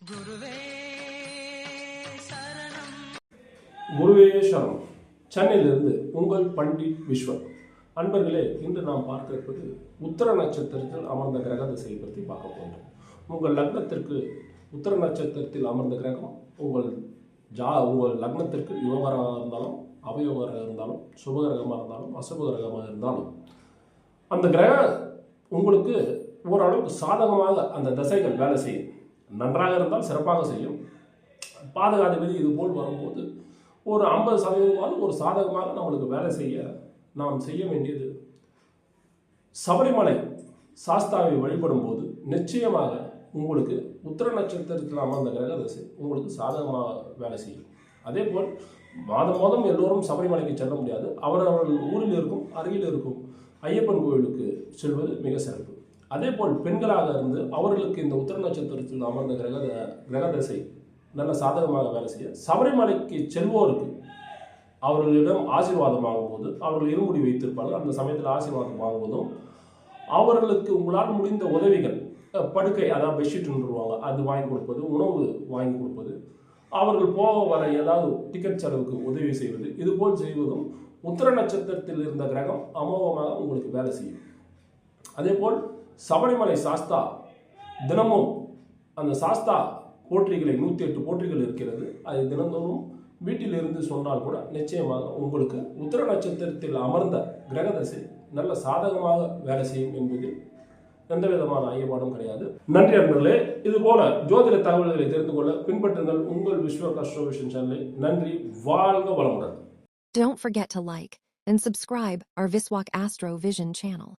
குருவே சரணம். குருவே சரணம். சென்னையிலிருந்து உங்கள் பண்டிட் விஸ்வன். அன்பர்களே, இன்று நாம் பார்க்க இருப்பது உத்தர நட்சத்திரத்தில் அமர்ந்த கிரக திசையை பற்றி பார்க்க போகிறோம். உங்கள் லக்னத்திற்கு உத்தர நட்சத்திரத்தில் அமர்ந்த கிரகம் உங்கள் லக்னத்திற்கு யோகராக இருந்தாலும் அவயோகராக இருந்தாலும் சுபகிரகமாக இருந்தாலும் அசுபகிரகமாக இருந்தாலும் அந்த கிரகம் உங்களுக்கு ஓரளவுக்கு சாதகமாக அந்த திசைகள் வேலை செய்யும். நன்றாக இருந்தால் சிறப்பாக செய்யும். பாதகாதிபதி இதுபோல் வரும்போது ஒரு 50% ஒரு சாதகமாக நம்மளுக்கு வேலை நாம் செய்ய வேண்டியது சபரிமலை சாஸ்தாவை வழிபடும் போது நிச்சயமாக உங்களுக்கு உத்திர நட்சத்திரத்தில் அமர்ந்த கிரக தசை உங்களுக்கு சாதகமாக வேலை செய்யும். அதே போல் மாதம் எல்லோரும் சபரிமலைக்கு செல்ல முடியாது. அவரவர்கள் ஊரில் இருக்கும் அருகில் இருக்கும் ஐயப்பன் கோயிலுக்கு செல்வது மிக சிறப்பு. அதே போல் பெண்களாக இருந்து அவர்களுக்கு இந்த உத்திர நட்சத்திரத்தில் அமர்ந்த கிரக தசை நல்ல சாதகமாக வேலை செய்ய சபரிமலைக்கு செல்வோருக்கு அவர்களிடம் ஆசீர்வாதம் வாங்கும்போது அவர்கள் இருமுடி வைத்திருப்பார்கள். அந்த சமயத்தில் ஆசீர்வாதம் வாங்குவதும் அவர்களுக்கு உங்களால் முடிந்த உதவிகள் படுக்கை, அதாவது பெட்ஷீட்ன்றுவாங்க, அது வாங்கி கொடுப்பது, உணவு வாங்கி கொடுப்பது, அவர்கள் போக வர ஏதாவது டிக்கெட் செலவுக்கு உதவி செய்வது, இதுபோல் செய்வதும் உத்திர நட்சத்திரத்தில் இருந்த கிரகம் அமோகமாக உங்களுக்கு வேலை செய்யும். அதே போல் சபரிமலை சாஸ்தா தினமும் அந்த சாஸ்தா போற்றிகளை 108 போற்றிகள் இருக்கிறது. அது தினந்தோறும் வீட்டில் இருந்து சொன்னால் கூட நிச்சயமாக உங்களுக்கு உத்திர நட்சத்திரத்தில் அமர்ந்த கிரகதசை நல்ல சாதகமாக வேலை செய்யும் என்பதில் எந்த விதமான ஐயப்பாடும் கிடையாது. நன்றி அன்பர்களே. இது போல ஜோதிட தகவல்களை தெரிந்து கொள்ள பின்பற்றுங்கள் உங்கள் விஸ்வக் அஸ்ட்ரோவிஷன் சேனலை. நன்றி. வாழ்க வளமுடன். Don't forget to like and subscribe our Viswak Astro Vision channel.